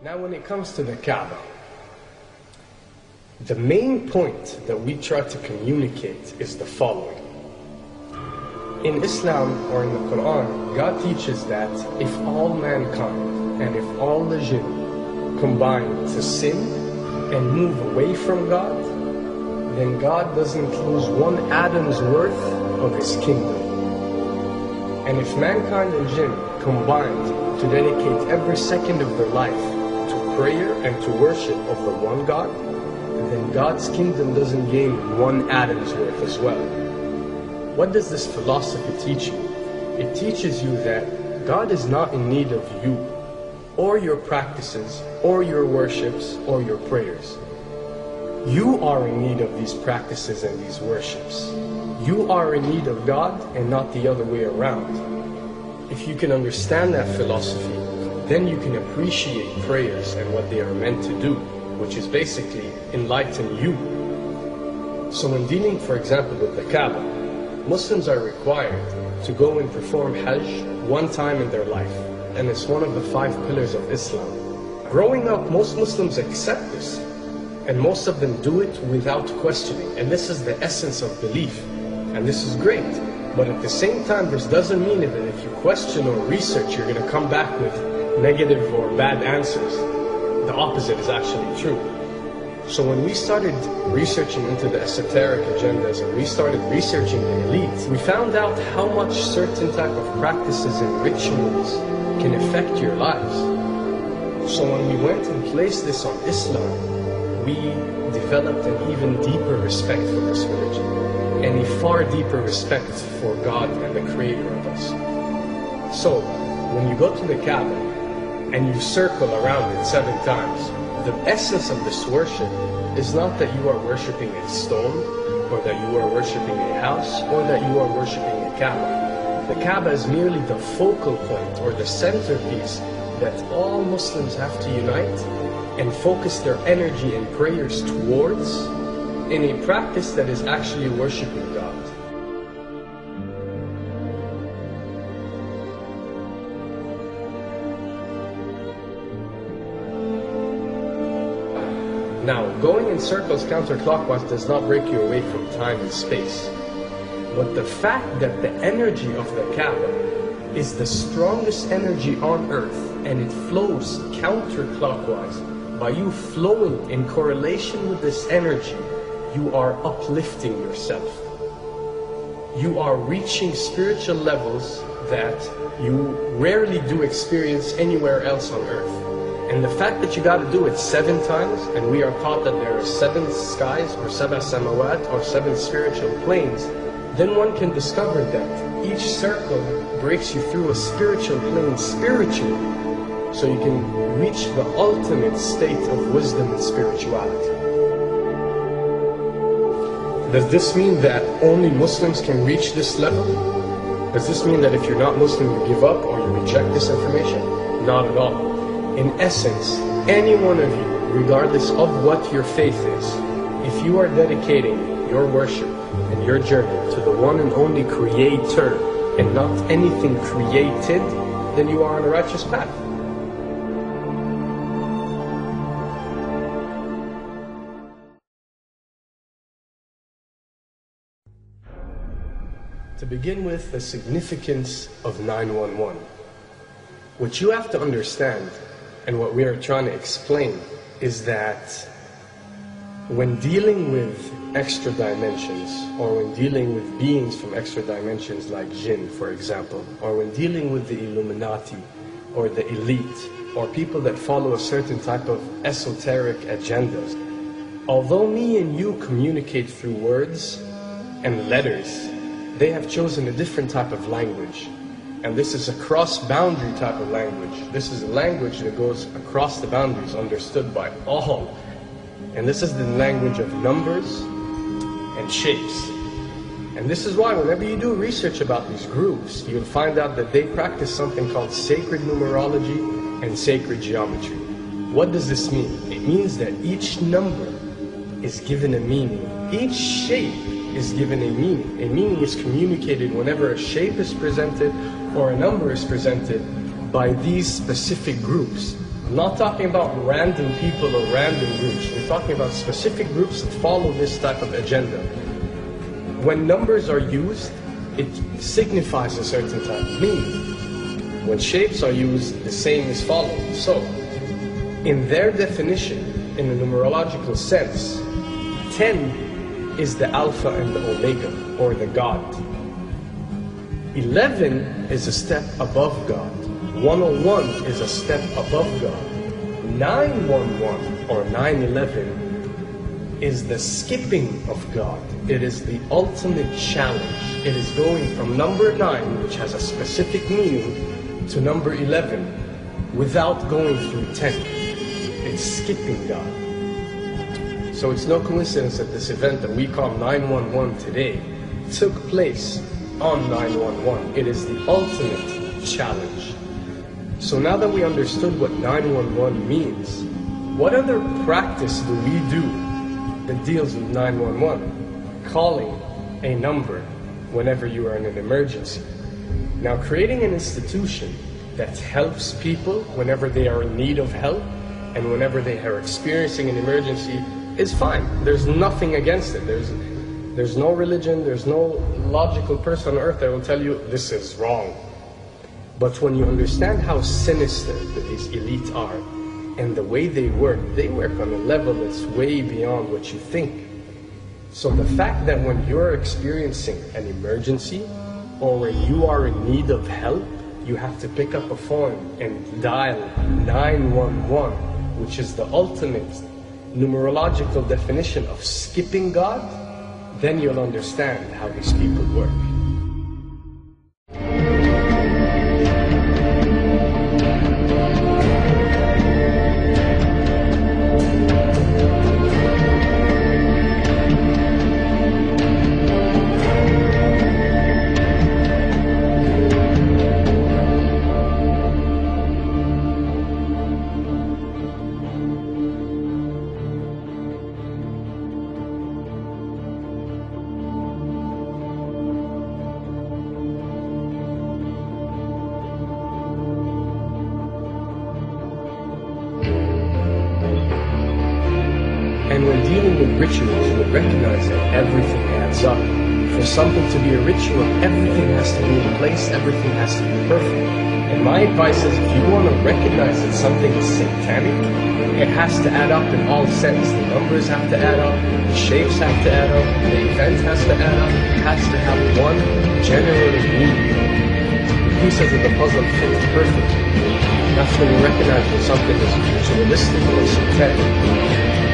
Now when it comes to the Kabe, the main point that we try to communicate is the following. In Islam or in the Quran, God teaches that if all mankind and if all the jinn combine to sin and move away from God, then God doesn't lose one atom's worth of His kingdom. And if mankind and jinn combined to dedicate every second of their life to prayer and to worship of the one God, then God's kingdom doesn't gain one atom's worth as well. What does this philosophy teach you? It teaches you that God is not in need of you, or your practices, or your worships, or your prayers. You are in need of these practices and these worships. You are in need of God and not the other way around. If you can understand that philosophy, then you can appreciate prayers and what they are meant to do, which is basically enlighten you. So when dealing, for example, with the Kabe, Muslims are required to go and perform Hajj one time in their life, and it's one of the 5 pillars of Islam. Growing up, most Muslims accept this, and most of them do it without questioning, and this is the essence of belief, and this is great. But at the same time, this doesn't mean that if you question or research, you're going to come back with negative or bad answers. The opposite is actually true. So when we started researching into the esoteric agendas and we started researching the elite, we found out how much certain type of practices and rituals can affect your lives. So when we went and placed this on Islam, we developed an even deeper respect for this religion and a far deeper respect for God and the Creator of us. So when you go to the Kabe and you circle around it 7 times, the essence of this worship is not that you are worshipping a stone, or that you are worshipping a house, or that you are worshipping a Kabe. The Kabe is merely the focal point, or the centerpiece, that all Muslims have to unite and focus their energy and prayers towards in a practice that is actually worshipping God. Now, going in circles counterclockwise does not break you away from time and space. But the fact that the energy of the Kabe is the strongest energy on earth and it flows counterclockwise, by you flowing in correlation with this energy, you are uplifting yourself. You are reaching spiritual levels that you rarely do experience anywhere else on earth. And the fact that you got to do it 7 times, and we are taught that there are 7 skies, or 7 samawat, or 7 spiritual planes, then one can discover that each circle breaks you through a spiritual plane spiritually, so you can reach the ultimate state of wisdom and spirituality. Does this mean that only Muslims can reach this level? Does this mean that if you're not Muslim, you give up or you reject this information? Not at all. In essence, any one of you, regardless of what your faith is, if you are dedicating your worship and your journey to the one and only Creator and not anything created, then you are on a righteous path. To begin with, the significance of 911. What you have to understand, and what we are trying to explain, is that when dealing with extra dimensions, or when dealing with beings from extra dimensions like jinn, for example, or when dealing with the Illuminati, or the elite, or people that follow a certain type of esoteric agendas, although me and you communicate through words and letters, they have chosen a different type of language. And this is a cross-boundary type of language. This is a language that goes across the boundaries, understood by all. And this is the language of numbers and shapes. And this is why whenever you do research about these groups, you'll find out that they practice something called sacred numerology and sacred geometry. What does this mean? It means that each number is given a meaning. Each shape is given a meaning. A meaning is communicated whenever a shape is presented or a number is presented by these specific groups. I'm not talking about random people or random groups. We're talking about specific groups that follow this type of agenda. When numbers are used, it signifies a certain type of meaning. When shapes are used, the same is followed. So, in their definition, in a numerological sense, 10 is the Alpha and the Omega, or the God. 11 is a step above God. 101 is a step above God. 911 or 911 is the skipping of God. It is the ultimate challenge. It is going from number 9, which has a specific meaning, to number 11 without going through 10. It's skipping God. So it's no coincidence that this event that we call 911 today took place on 911. It is the ultimate challenge. So now that we understood what 911 means, what other practice do we do that deals with 911? Calling a number whenever you are in an emergency. Now, creating an institution that helps people whenever they are in need of help and whenever they are experiencing an emergency is fine. There's nothing against it. There's no religion, there's no logical person on earth that will tell you this is wrong. But when you understand how sinister these elites are and the way they work on a level that's way beyond what you think. So the fact that when you're experiencing an emergency or when you are in need of help, you have to pick up a phone and dial 911, which is the ultimate numerological definition of skipping God, then you'll understand how these people work. And when dealing with rituals, you would recognize that everything adds up. For something to be a ritual, everything has to be in place, everything has to be perfect. And my advice is, if you want to recognize that something is satanic, it has to add up in all sense. The numbers have to add up, the shapes have to add up, the event has to add up, it has to have one general meaning. The pieces of the puzzle fit perfectly. That's when you recognize when something is ritualistic or satanic.